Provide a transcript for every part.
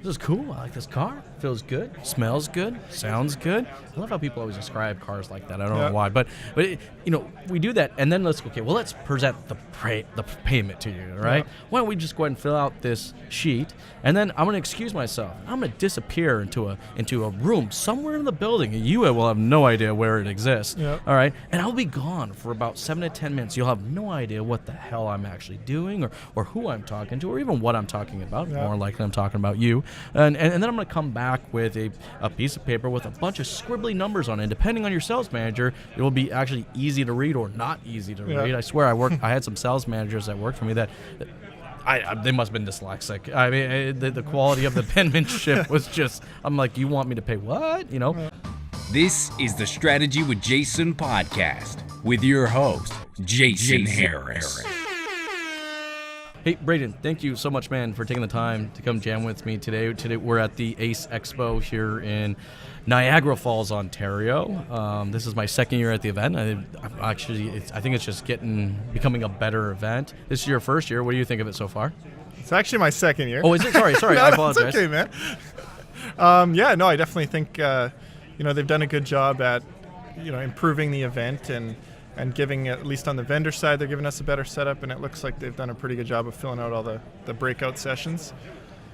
this is cool. I like this car. Feels good. Smells good. Sounds good. I love how people always describe cars like that. I don't know why, but we do that, and then let's present the payment to you, right? Yeah. Why don't we just go ahead and fill out this sheet, and then I'm going to excuse myself. I'm going to disappear into a room somewhere in the building, and you will have no idea where it exists. Yep. All right, and I'll be gone for about 7 to 10 minutes. You'll have no idea what the hell I'm actually doing, or who I'm talking to, or even what I'm talking about. Yep. More likely, I'm talking about you. And then I'm going to come back with a piece of paper with a bunch of scribbly numbers on it. Depending on your sales manager, it will be actually easy to read or not easy to read. I swear, I had some sales managers that worked for me that they must have been dyslexic. I mean, the quality of the penmanship was just, I'm like, you want me to pay what? This is the Strategy with Jason podcast with your host, Jason Harris. Hey, Brayden, thank you so much, man, for taking the time to come jam with me today. Today we're at the ACE Expo here in Niagara Falls, Ontario. This is my second year at the event. I think it's just becoming a better event. This is your first year. What do you think of it so far? It's actually my second year. Oh, is it? Sorry, no, I apologize. It's okay, man. I definitely think they've done a good job at improving the event and giving, at least on the vendor side, they're giving us a better setup, and it looks like they've done a pretty good job of filling out all the breakout sessions.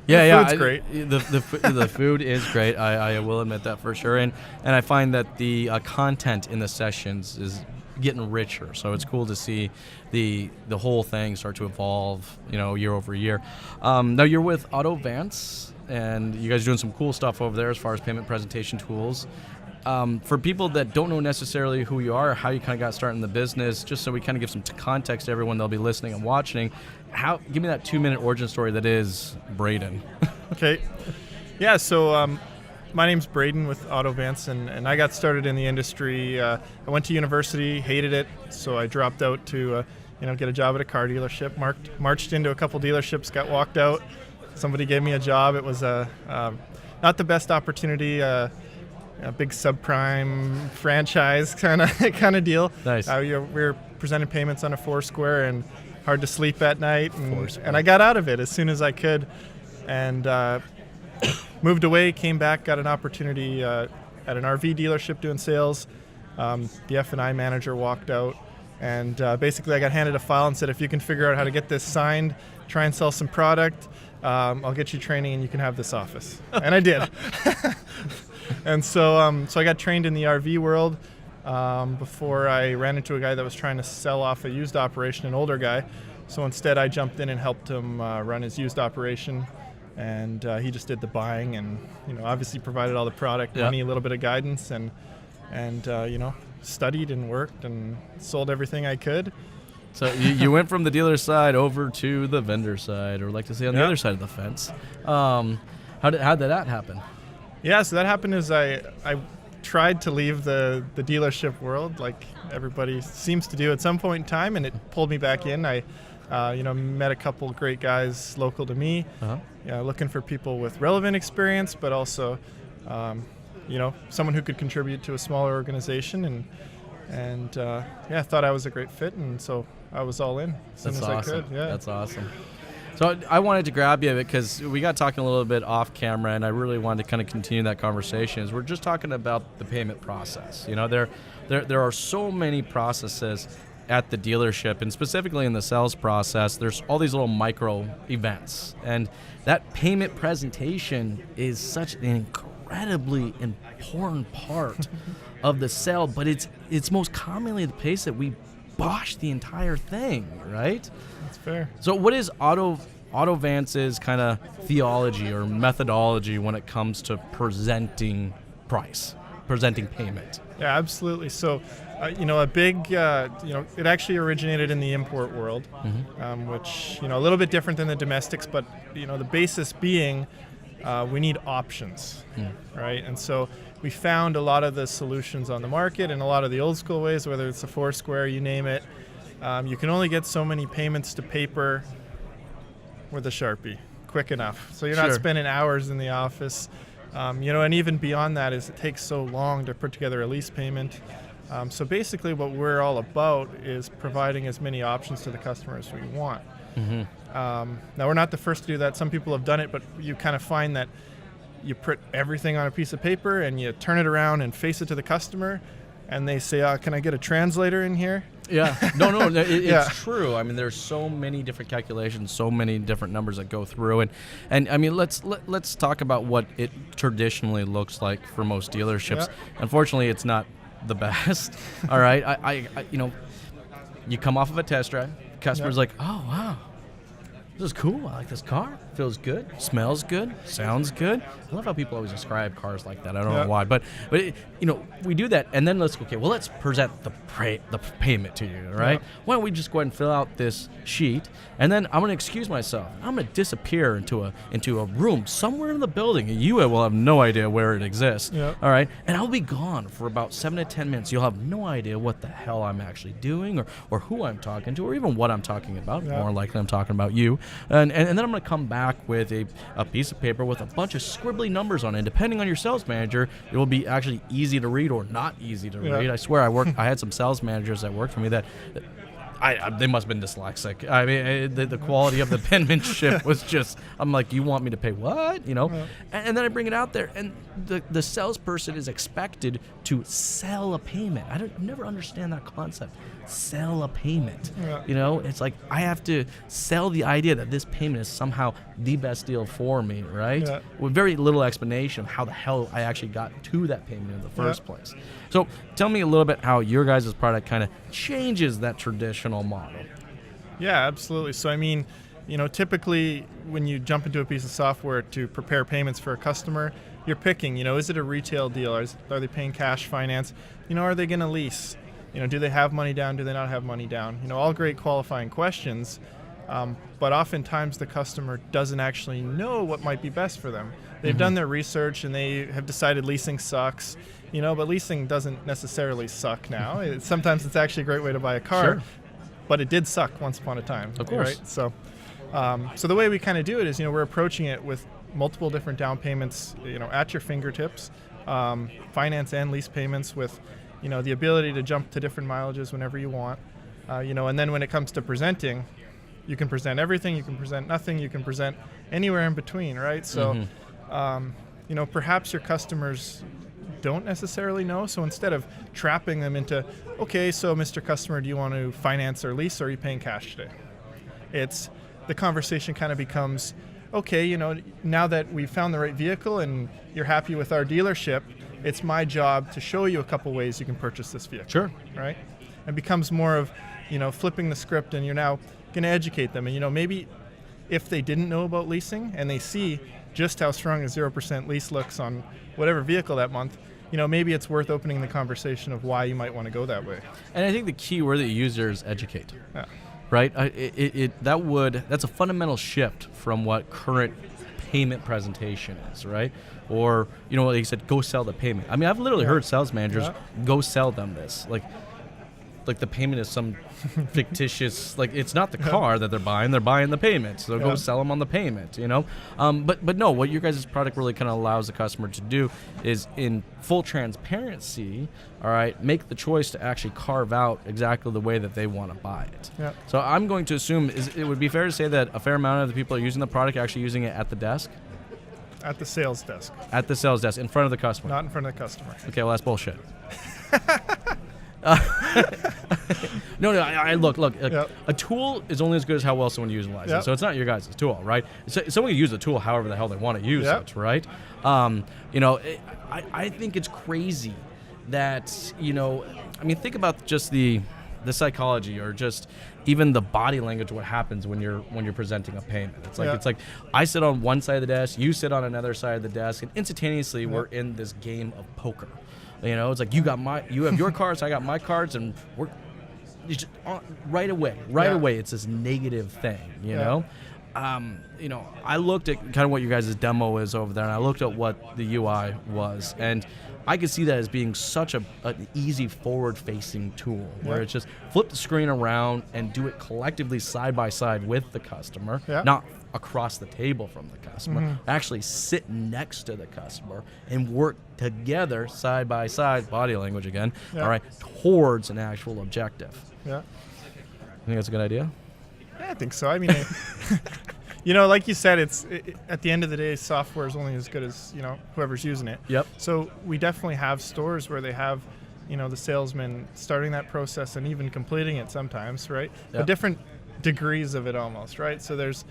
The food's great. The food is great. I will admit that for sure. And I find that the content in the sessions is getting richer. So it's cool to see the whole thing start to evolve, year over year. Now you're with Autovance, and you guys are doing some cool stuff over there as far as payment presentation tools. For people that don't know necessarily who you are, or how you kind of got started in the business, just so we kind of give some context to everyone that'll be listening and watching, give me that 2-minute origin story that is Brayden. Okay. Yeah, so my name's Brayden with Autovance, and I got started in the industry. I went to university, hated it, so I dropped out to get a job at a car dealership, marched into a couple dealerships, got walked out. Somebody gave me a job. It was not the best opportunity, a big subprime franchise kind of deal. Nice. We were presenting payments on a Foursquare and hard to sleep at night, and I got out of it as soon as I could, and moved away, came back, got an opportunity at an RV dealership doing sales. The F&I manager walked out, and basically I got handed a file and said, if you can figure out how to get this signed, try and sell some product, I'll get you training and you can have this office. And I did. And so I got trained in the RV world before I ran into a guy that was trying to sell off a used operation, an older guy. So instead I jumped in and helped him run his used operation, and he just did the buying and obviously provided all the product, money, a little bit of guidance, and studied and worked and sold everything I could. So you went from the dealer side over to the vendor side, or like to say on the other side of the fence. How did that happen? Yeah, so that happened as I tried to leave the dealership world, like everybody seems to do at some point in time, and it pulled me back in. I met a couple great guys local to me, looking for people with relevant experience, but also someone who could contribute to a smaller organization, and thought I was a great fit, and so I was all in as soon as I could. Yeah. That's awesome. So I wanted to grab you because we got talking a little bit off camera, and I really wanted to kind of continue that conversation. As we're just talking about the payment process. There are so many processes at the dealership, and specifically in the sales process, there's all these little micro events, and that payment presentation is such an incredibly important part of the sale, but it's most commonly the place that we bosh the entire thing, right? That's fair. So what is Autovance's kind of theology or methodology when it comes to presenting payment? Yeah, absolutely. So, a big, it actually originated in the import world, which, a little bit different than the domestics, but, the basis being we need options, right? And so we found a lot of the solutions on the market and a lot of the old school ways, whether it's a Foursquare, you name it. You can only get so many payments to paper with a Sharpie quick enough. So you're not spending hours in the office. And even beyond that is it takes so long to put together a lease payment. So basically what we're all about is providing as many options to the customer as we want. Now, we're not the first to do that. Some people have done it, but you kind of find that you print everything on a piece of paper and you turn it around and face it to the customer, and they say, can I get a translator in here? Yeah. No, it's true. I mean, there's so many different calculations, so many different numbers that go through, and I mean, let's talk about what it traditionally looks like for most dealerships. Yeah. Unfortunately, it's not the best. All right. I you come off of a test drive, customer's like, oh wow, this is cool. I like this car. Feels good. Smells good. Sounds good. I love how people always describe cars like that. I don't know why, but we do that, and then let's present the payment to you, right? Yeah. Why don't we just go ahead and fill out this sheet, and then I'm going to excuse myself. I'm going to disappear into a room somewhere in the building, and you will have no idea where it exists. Yeah. All right, and I'll be gone for about 7 to 10 minutes. You'll have no idea what the hell I'm actually doing, or who I'm talking to, or even what I'm talking about. Yeah. More likely, I'm talking about you, and then I'm going to come back with a piece of paper with a bunch of scribbly numbers on it. Depending on your sales manager, it will be actually easy to read or not easy to read. I swear, I had some sales managers that worked for me that they must have been dyslexic. I mean, the quality of the penmanship was just, I'm like, you want me to pay what? And then I bring it out there, and the salesperson is expected to sell a payment. I never understand that concept. Sell a payment. Yeah. It's like I have to sell the idea that this payment is somehow the best deal for me, right? Yeah. With very little explanation of how the hell I actually got to that payment in the first place. So tell me a little bit how your guys' product kind of changes that traditional model. Yeah, absolutely. So, I mean, typically when you jump into a piece of software to prepare payments for a customer, you're picking, is it a retail deal? Are they paying cash finance? Are they going to lease? Do they have money down? Do they not have money down? All great qualifying questions, but oftentimes the customer doesn't actually know what might be best for them. They've done their research and they have decided leasing sucks, but leasing doesn't necessarily suck now. Sometimes it's actually a great way to buy a car, Sure. but it did suck once upon a time. Of course. Right? So the way we kind of do it is, we're approaching it with multiple different down payments, at your fingertips, finance and lease payments with the ability to jump to different mileages whenever you want, and then when it comes to presenting, you can present everything, you can present nothing, you can present anywhere in between, right? So, perhaps your customers don't necessarily know, so instead of trapping them into, okay, so Mr. Customer, do you want to finance or lease, or are you paying cash today? The conversation kind of becomes, okay, now that we've found the right vehicle and you're happy with our dealership, it's my job to show you a couple ways you can purchase this vehicle. Sure. Right? It becomes more of, flipping the script, and you're now going to educate them. And, maybe if they didn't know about leasing and they see just how strong a 0% lease looks on whatever vehicle that month, maybe it's worth opening the conversation of why you might want to go that way. And I think the key word that you use there is educate. Yeah. Right? That's a fundamental shift from what current payment presentation is, right? Or, like you said, go sell the payment. I mean, I've literally heard sales managers go sell them this. Like the payment is some fictitious, like it's not the car that they're buying the payment. So go sell them on the payment, But no, what your guys' product really kind of allows the customer to do is, in full transparency, all right, make the choice to actually carve out exactly the way that they want to buy it. Yeah. So I'm going to assume, it would be fair to say that a fair amount of the people are using the product actually using it at the desk? At the sales desk. At the sales desk, in front of the customer. Not in front of the customer. Okay, well, that's bullshit. No, I look. A tool is only as good as how well someone utilizes it. So it's not your guys' tool, right? Someone can use the tool however the hell they want to use it, right? I think it's crazy that, think about just the psychology, or just even the body language, what happens when you're presenting a payment. It's like I sit on one side of the desk, you sit on another side of the desk, and instantaneously we're in this game of poker. It's like you have your cards, I got my cards, and we're just right away it's this negative thing, I looked at kind of what your guys' demo is over there, and I looked at what the UI was, and I could see that as being such an easy forward-facing tool, where it's just flip the screen around and do it collectively side by side with the customer, not across the table from the customer. Actually sit next to the customer and work together side by side, body language again, all right, towards an actual objective. Yeah. You think that's a good idea? I think so. I mean, you know, like you said, at the end of the day, software is only as good as, you know, whoever's using it. Yep. So we definitely have stores where they have, you know, the salesman starting that process and even completing it sometimes, right? Yep. But different degrees of it almost, right? So there's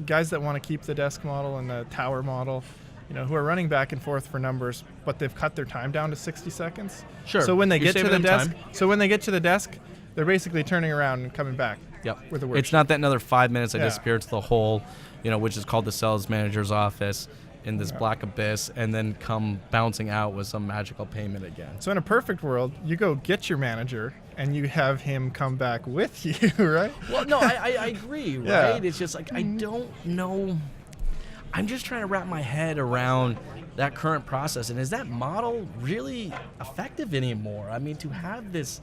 guys that want to keep the desk model and the tower model, you know, who are running back and forth for numbers, but they've cut their time down to 60 seconds. Sure. So when they You're get to saving the them desk, they're basically turning around and coming back. Yep. With the work. It's not that another 5 minutes I Yeah. disappear to the whole, you know, which is called the sales manager's office in this black abyss, and then come bouncing out with some magical payment again. So in a perfect world, you go get your manager and you have him come back with you, right? Well, no, I agree, right? Yeah. It's just like, I don't know. I'm just trying to wrap my head around that current process. And is that model really effective anymore? I mean, to have this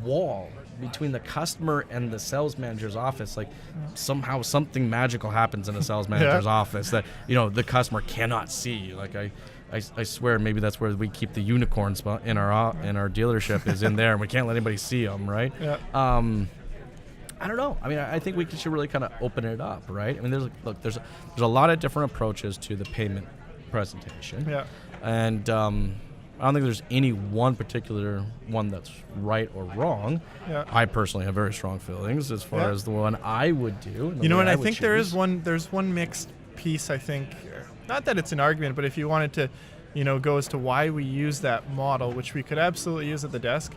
wall between the customer and the sales manager's office, like somehow something magical happens in the sales manager's office that, you know, the customer cannot see. Like I swear maybe that's where we keep the unicorn spot in our dealership is in there, and we can't let anybody see them, right? Yeah. I don't know. I mean, I think we should really kind of open it up, right? I mean, there's a lot of different approaches to the payment presentation. Yeah. And I don't think there's any one particular one that's right or wrong. Yeah. I personally have very strong feelings as far as the one I would do. You know, and I think there's one mixed piece, I think. Not that it's an argument, but if you wanted to, you know, go as to why we use that model, which we could absolutely use at the desk.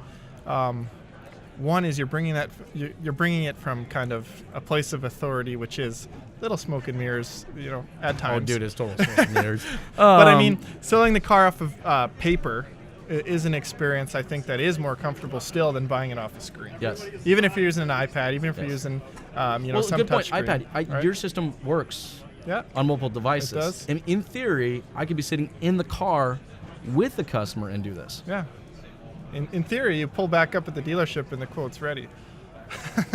One is you're bringing it from kind of a place of authority, which is little smoke and mirrors, you know, at times. Oh, dude, it's total smoke and mirrors. But I mean, selling the car off of paper is an experience I think that is more comfortable still than buying it off a screen. Yes. Even if you're using an iPad, even if you're using, you know, some good point. touch screen. iPad. Right? Your system works Yeah. on multiple devices. It does. And in theory, I could be sitting in the car with the customer and do this. Yeah. In theory, you pull back up at the dealership and the quote's ready.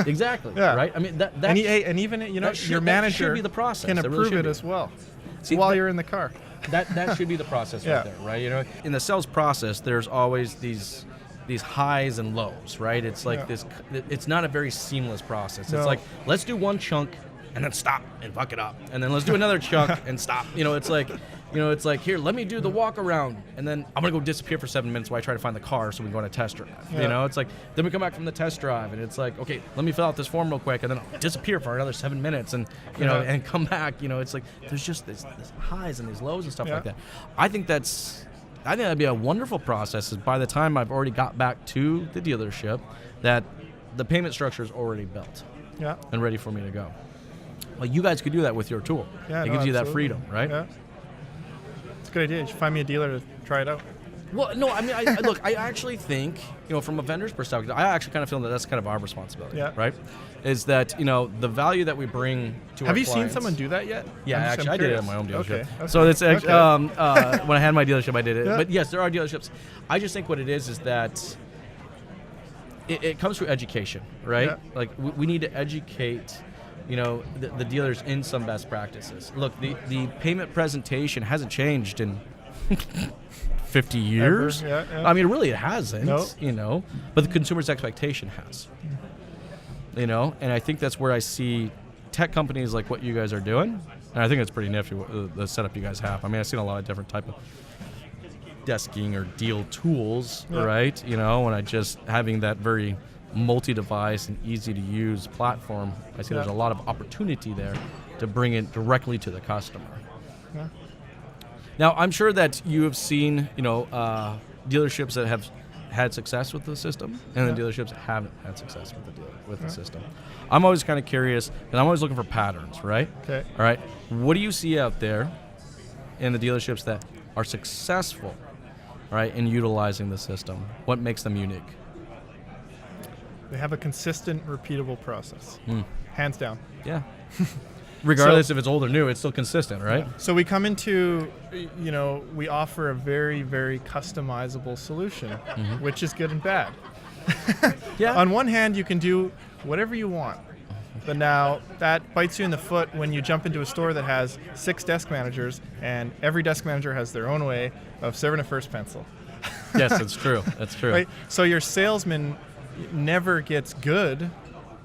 Exactly. Yeah. Right. I mean that. And even, you know, your manager should be the process. can It really approve should it be. as well. See, while you're in the car. That should be the process Yeah. right there, right? You know, in the sales process, there's always these highs and lows, right? It's like this. It's not a very seamless process. No. It's like, let's do one chunk and then stop and fuck it up, and then let's do another chunk and stop. You know, it's like, here, let me do the walk around, and then I'm gonna go disappear for 7 minutes while I try to find the car so we can go on a test drive. Yeah. You know, it's like, then we come back from the test drive, and it's like, okay, let me fill out this form real quick, and then I'll disappear for another 7 minutes, and you know, and come back. You know, it's like there's just this highs and these lows and stuff like that. I think that'd be a wonderful process. Is by the time I've already got back to the dealership, that the payment structure is already built and ready for me to go. Well, you guys could do that with your tool. Yeah, It no, gives you that absolutely. freedom, right? Yeah. It's a good idea. You should find me a dealer to try it out. Well, no, I mean, look, I actually think, you know, from a vendor's perspective, I actually kind of feel that that's kind of our responsibility, right? Is that, you know, the value that we bring to our Have you clients. seen someone do that yet? Yeah, actually, I did it at my own dealership. Okay. So it's actually, when I had my dealership, I did it. Yeah. But yes, there are dealerships. I just think what it is that it comes through education, right? Yeah. Like we need to educate, you know, the dealers in some best practices. Look, the payment presentation hasn't changed in 50 years. Yeah. I mean, really, it hasn't. No. You know, but the consumer's expectation has. You know, and I think that's where I see tech companies like what you guys are doing, and I think it's pretty nifty the setup you guys have. I mean, I've seen a lot of different type of desking or deal tools, right? You know, and I just having that very multi-device and easy-to-use platform, I see there's a lot of opportunity there to bring it directly to the customer. Yeah. Now, I'm sure that you have seen, you know, dealerships that have had success with the system, and then dealerships that haven't had success with the system. I'm always kind of curious, and I'm always looking for patterns, right? Okay. All right. What do you see out there in the dealerships that are successful, right, in utilizing the system? What makes them unique? They have a consistent, repeatable process. Hands down. Yeah. Regardless if it's old or new, it's still consistent, right? So we come into, you know, we offer a very, very customizable solution, which is good and bad. On one hand, you can do whatever you want. But now that bites you in the foot when you jump into a store that has 6 desk managers, and every desk manager has their own way of serving a first pencil. Yes, that's true. That's true. Right? So your salesman never gets good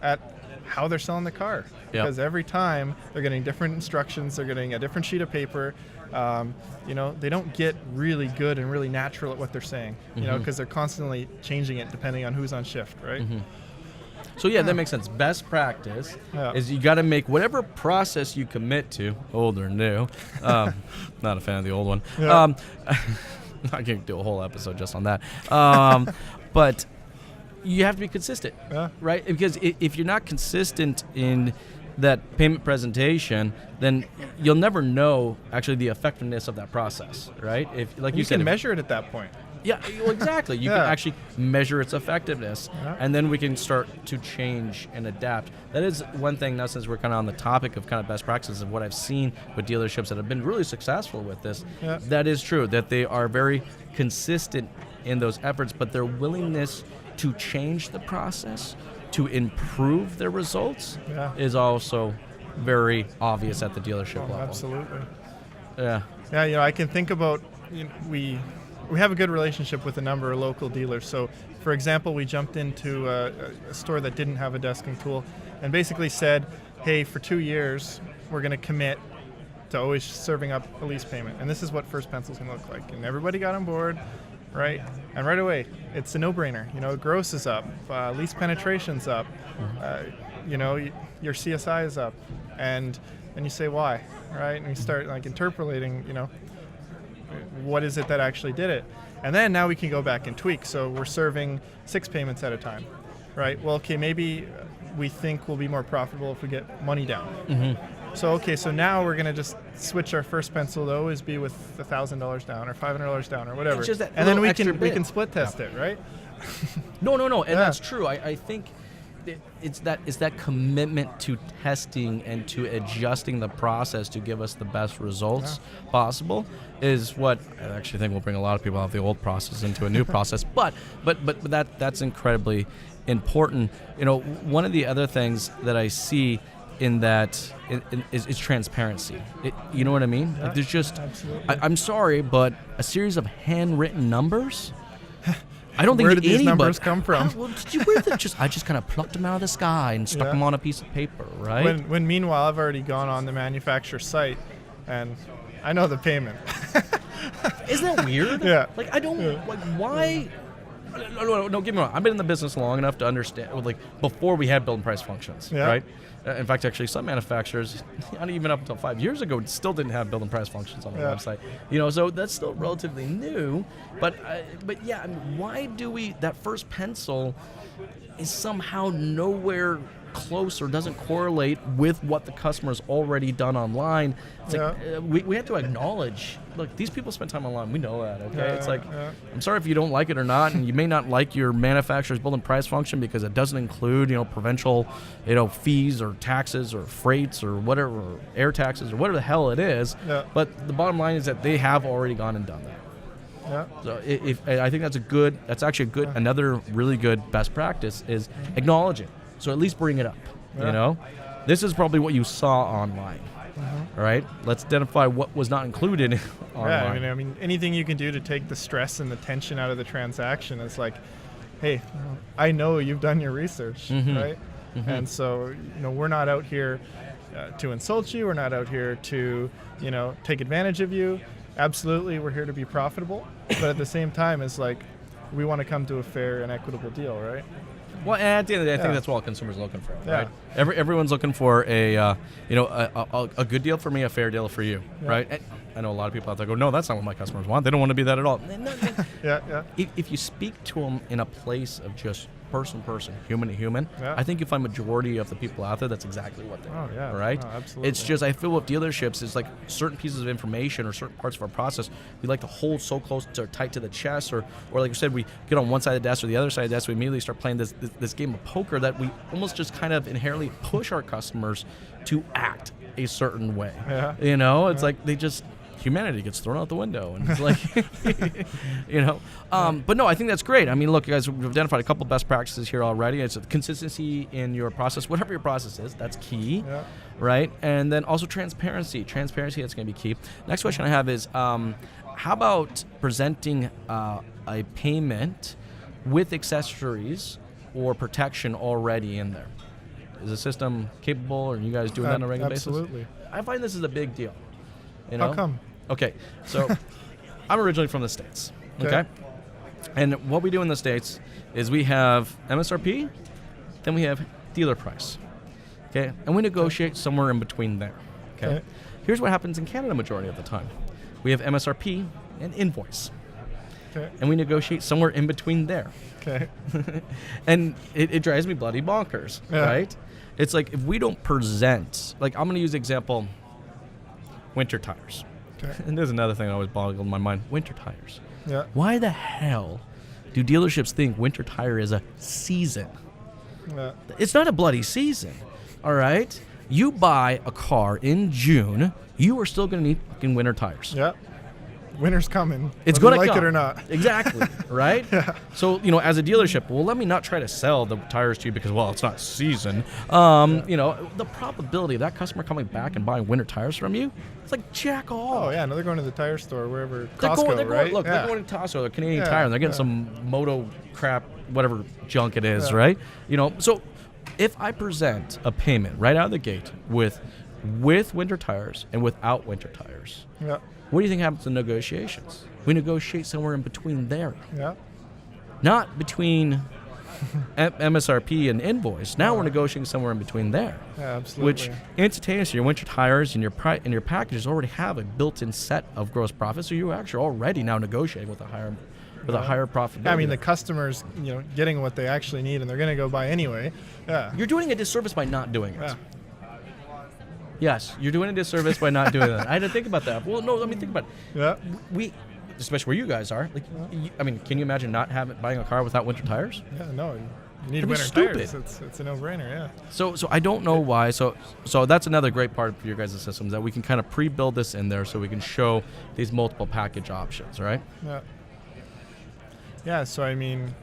at how they're selling the car. Yep. Because every time they're getting different instructions, they're getting a different sheet of paper. They don't get really good and really natural at what they're saying, because they're constantly changing it depending on who's on shift, right? So that makes sense. Best practice is you got to make whatever process you commit to, old or new. Not a fan of the old one. Yeah. I can do a whole episode just on that. But you have to be consistent, right? Because if you're not consistent in that payment presentation, then you'll never know actually the effectiveness of that process, right? If, like you said, can measure it at that point. Yeah, well, exactly. You can actually measure its effectiveness, and then we can start to change and adapt. That is one thing, now since we're kind of on the topic of kind of best practices of what I've seen with dealerships that have been really successful with this, that is true, that they are very consistent in those efforts, but their willingness to change the process, to improve their results, is also very obvious at the dealership level. Absolutely. Yeah. Yeah, I can think about, we have a good relationship with a number of local dealers. So, for example, we jumped into a store that didn't have a desking tool and basically said, hey, for 2 years, we're going to commit to always serving up a lease payment. And this is what First Pencil's going to look like. And everybody got on board, right? And right away, it's a no-brainer. Gross is up, lease penetration's up, your CSI is up. And you say, why, right? And you start interpolating, what is it that actually did it? And then now we can go back and tweak. So we're serving 6 payments at a time, right? Well, okay, maybe we think we'll be more profitable if we get money down. So now we're going to just switch our First Pencil to always be with $1,000 down or $500 down or whatever. And then we can split test it, right? No. And that's true. I think it's that commitment to testing and to adjusting the process to give us the best results possible is what I actually think will bring a lot of people out of the old process into a new process. But that's incredibly important. One of the other things that I see in that is transparency. You know what I mean? Like there's just, I'm sorry, but a series of handwritten numbers. I don't think where did these numbers come from? I just kind of plucked them out of the sky and stuck them on a piece of paper, right? When meanwhile I've already gone on the manufacturer site and I know the payment. Isn't that weird? Yeah. Like I don't why. No, get me wrong. I've been in the business long enough to understand, before we had build and price functions, right? In fact, actually, some manufacturers, not even up until 5 years ago, still didn't have build and price functions on their website. So that's still relatively new. But yeah, why do that First Pencil is somehow nowhere close or doesn't correlate with what the customer's already done online? It's like we have to acknowledge, look, these people spend time online. We know that, okay? It's like, I'm sorry if you don't like it or not, and you may not like your manufacturer's build and price function because it doesn't include, provincial, fees or taxes or freights or whatever, or air taxes or whatever the hell it is. But the bottom line is that they have already gone and done that. So I think that's actually a good, another really good best practice is acknowledge it. So at least bring it up, This is probably what you saw online, all right? Let's identify what was not included online. I mean, anything you can do to take the stress and the tension out of the transaction is like, hey, I know you've done your research, right? And so, we're not out here to insult you. We're not out here to, take advantage of you. Absolutely, we're here to be profitable. But at the same time, it's like, we want to come to a fair and equitable deal, right? Well, and at the end of the day, I think that's what all consumers are looking for, right? Everyone's looking for a good deal for me, a fair deal for you, right? And I know a lot of people out there go, no, that's not what my customers want. They don't want to be that at all. If you speak to them in a place of just person to person, human to human, I think you find majority of the people out there, that's exactly what they want, right? Absolutely. It's just, I feel with dealerships, it's like certain pieces of information or certain parts of our process we like to hold so close or tight to the chest, or like you said, we get on one side of the desk or the other side of the desk, we immediately start playing this game of poker that we almost just kind of inherently push our customers to act a certain way. It's like they just, humanity gets thrown out the window, and it's like, But no, I think that's great. I mean, look, guys, we've identified a couple best practices here already. It's consistency in your process, whatever your process is, that's key, right? And then also transparency. Transparency, that's going to be key. Next question I have is, how about presenting a payment with accessories or protection already in there? Is the system capable? Are you guys doing that on a regular absolutely. basis? I find this is a big deal. You know? How come? Okay, so I'm originally from the States. Okay. And what we do in the States is we have MSRP, then we have dealer price. Okay, and we negotiate somewhere in between there. Okay. Here's what happens in Canada majority of the time. We have MSRP and invoice. Okay. And we negotiate somewhere in between there. Okay. And it drives me bloody bonkers, right? It's like if we don't present, like I'm going to use the example, winter tires. Okay. And there's another thing that always boggled my mind, winter tires. Yeah. Why the hell do dealerships think winter tire is a season? Yeah. It's not a bloody season, all right? You buy a car in June, you are still going to need fucking winter tires. Yeah. Winter's coming. It's going to come. like it or not. Exactly, right? So, as a dealership, well, let me not try to sell the tires to you because, well, it's not season. The probability of that customer coming back and buying winter tires from you, it's like jack all. Oh, yeah. No, they're going to the tire store, wherever. They're Costco, right? They're going to Costco, they're Canadian Tire, and they're getting some moto crap, whatever junk it is, right? So if I present a payment right out of the gate with winter tires and without winter tires, what do you think happens in negotiations? We negotiate somewhere in between there. Yeah. Not between MSRP and invoice. Now we're negotiating somewhere in between there. Yeah, absolutely. Which instantaneously, your winter tires and your packages already have a built-in set of gross profit, so you're actually already now negotiating with a higher profitability. I mean, the customers, getting what they actually need, and they're going to go buy anyway. Yeah. You're doing a disservice by not doing it. Yeah. Yes, you're doing a disservice by not doing that. I had to think about that. Well, no, let me think about it. Yeah. We, especially where you guys are, like, can you imagine not buying a car without winter tires? Yeah, no. You need That'd be winter stupid. tires. It's a no-brainer, yeah. So I don't know why. So that's another great part of your guys' systems, that we can kind of pre-build this in there so we can show these multiple package options, right? Yeah. Yeah, so I mean,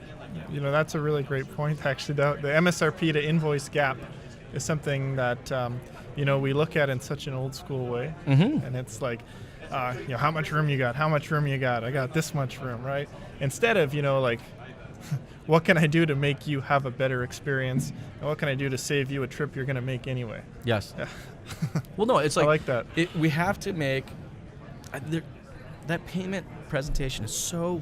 that's a really great point, actually. The MSRP to invoice gap is something that, we look at in such an old school way. Mm-hmm. And it's like, how much room you got? How much room you got? I got this much room, right? Instead of, like, what can I do to make you have a better experience? And what can I do to save you a trip you're going to make anyway? Yes. Yeah. Well, no, it's like, I like that. We have to make that payment presentation is so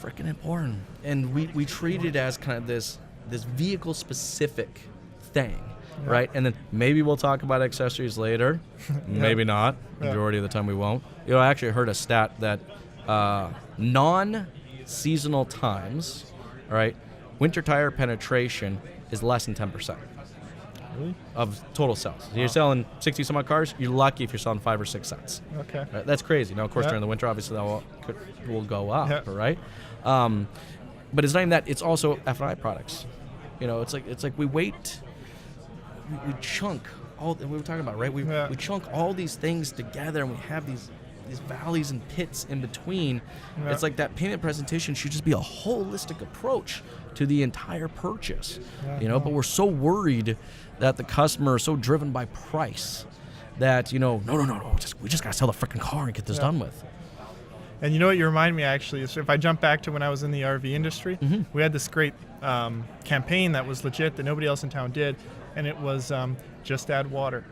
freaking important, and we treat it as kind of this vehicle specific thing. Yeah. Right, and then maybe we'll talk about accessories later. Maybe not. Majority of the time we won't. I actually heard a stat that non-seasonal times, all right, winter tire penetration is less than 10%. Really? Of total sales. So you're selling 60 some odd cars, you're lucky if you're selling 5 or 6 cents. Okay. Right? That's crazy. Now, of course, during the winter, obviously that will go up, right? But it's not even that. It's also F&I products. It's like we wait. We chunk all we were talking about, right? We chunk all these things together, and we have these valleys and pits in between. Yeah. It's like that payment presentation should just be a holistic approach to the entire purchase, But we're so worried that the customer is so driven by price that no, we just gotta sell the freaking car and get this done with. And you know what you remind me, actually, is if I jump back to when I was in the RV industry, we had this great campaign that was legit that nobody else in town did, and it was just add water.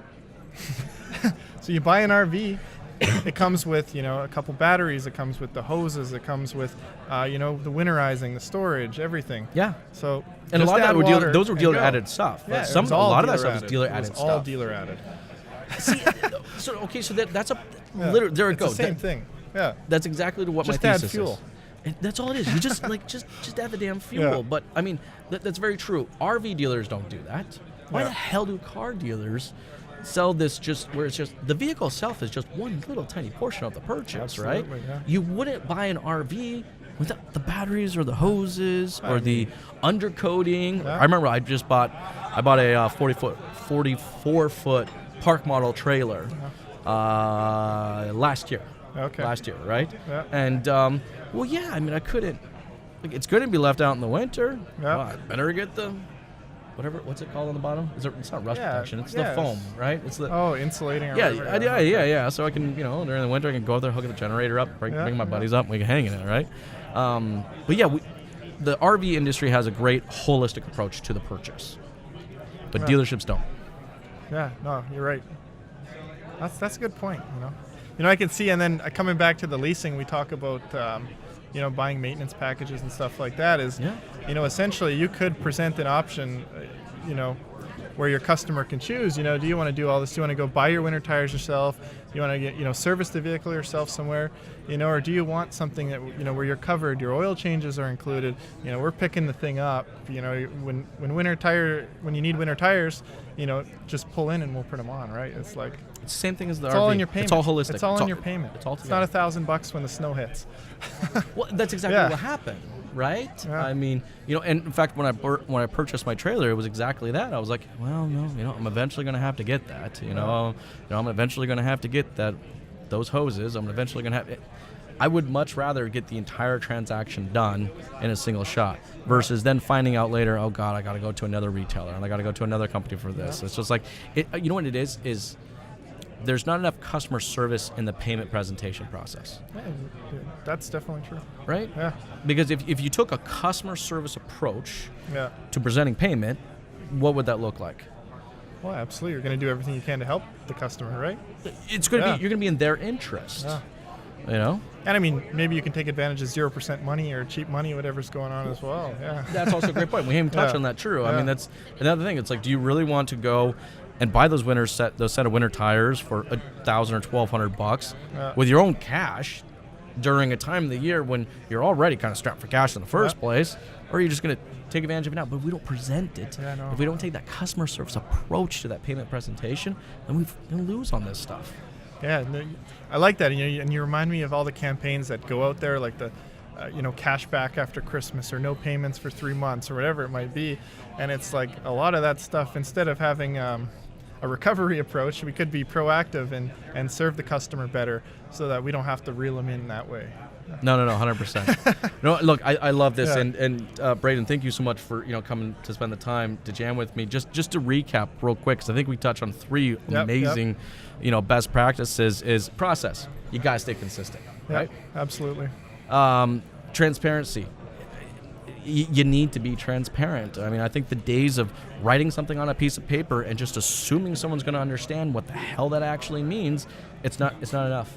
So you buy an RV, it comes with, a couple batteries, it comes with the hoses, it comes with, the winterizing, the storage, everything. Yeah. So and a lot of that those were dealer added stuff. Yeah, a lot of that stuff was dealer added stuff. All dealer added. See, so that's a literally there it goes. It's the same thing. Yeah. That's exactly what just my thesis add fuel. is. And that's all it is. You just just add the damn fuel. Yeah. But I mean, that's very true. RV dealers don't do that. Why the hell do car dealers sell this just where it's just the vehicle itself is just one little tiny portion of the purchase, right? Yeah. You wouldn't buy an RV without the batteries or the hoses or the undercoating. Yeah. I remember I bought a 44-foot park model trailer last year. Okay. Last year, right? Yeah. And I couldn't. Like, it's going to be left out in the winter. Yeah. Well, I better get the what's it called on the bottom? It's not rust protection. It's the foam, right? It's the insulating. Or yeah. So I can, during the winter, I can go out there, hook the generator up, bring my buddies up, and we can hang in it, right? The RV industry has a great holistic approach to the purchase. but dealerships don't. Yeah, no, you're right. That's a good point. I can see, and then coming back to the leasing, we talk about buying maintenance packages and stuff like that. Essentially you could present an option, where your customer can choose. Do you want to do all this? Do you want to go buy your winter tires yourself? Do you want to get service the vehicle yourself somewhere? Or do you want something that where you're covered? Your oil changes are included. We're picking the thing up. When you need winter tires, just pull in and we'll put them on. Right? It's like it's the same thing as the RV. It's all in your payment. It's all holistic. It's all in your payment. It's all It's not $1,000 when the snow hits. Well, that's exactly what happened. Right? Yeah. I mean, and in fact, when I purchased my trailer, it was exactly that. I was like, well, no, I'm eventually going to have to get that. I'm eventually going to have to get those hoses. I'm eventually going to have it. I would much rather get the entire transaction done in a single shot versus then finding out later, oh God, I got to go to another retailer and I got to go to another company for this. Yeah. It's just like, what it is there's not enough customer service in the payment presentation process. Yeah, that's definitely true. Right? Yeah. Because if you took a customer service approach to presenting payment, what would that look like? Well, absolutely. You're going to do everything you can to help the customer, right? It's going to be, you're going to be in their interest. Yeah. And I mean, maybe you can take advantage of 0% money or cheap money, whatever's going on as well. Yeah. That's also a great point. We haven't touched on that. True. Yeah. I mean, that's another thing. It's like, do you really want to go and buy those set of winter tires for $1,000 or $1,200 with your own cash during a time of the year when you're already kind of strapped for cash in the first place, or are you just going to take advantage of it now? But if we don't present it, if we don't take that customer service approach to that payment presentation, then we're going to lose on this stuff. Yeah, I like that. And you remind me of all the campaigns that go out there, like the cash back after Christmas or no payments for 3 months or whatever it might be. And it's like a lot of that stuff, instead of having a recovery approach, we could be proactive and serve the customer better so that we don't have to reel them in that way. No, 100%. No, look, I love this, and Brayden, thank you so much for coming to spend the time to jam with me. Just to recap real quick, because I think we touched on three amazing, best practices. Is process. You gotta stay consistent, right? Absolutely. Transparency. You need to be transparent. I mean, I think the days of writing something on a piece of paper and just assuming someone's going to understand what the hell that actually means, it's not enough.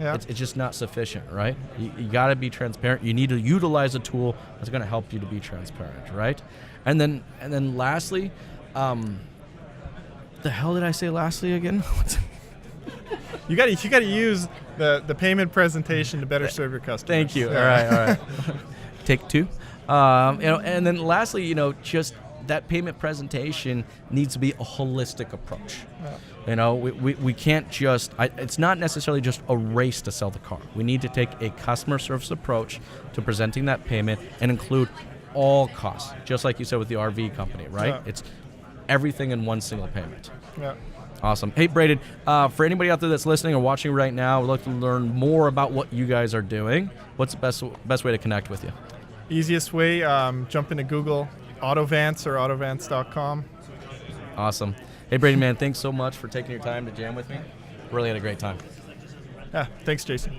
Yeah. It's just not sufficient, right? You got to be transparent. You need to utilize a tool that's going to help you to be transparent, right? And then lastly, the hell did I say lastly again? You got to use the payment presentation to better serve your customers. Thank you. Yeah. All right. Take two. And then lastly, just that payment presentation needs to be a holistic approach. Yeah. We can't just, it's not necessarily just a race to sell the car. We need to take a customer service approach to presenting that payment and include all costs, just like you said with the RV company, right? Yeah. It's everything in one single payment. Yeah. Awesome. Hey, Brayden, for anybody out there that's listening or watching right now, would like to learn more about what you guys are doing, what's the best way to connect with you? Easiest way, jump into Google, Autovance or Autovance.com. Awesome. Hey, Brayden, man, thanks so much for taking your time to jam with me. Really had a great time. Yeah, thanks, Jason.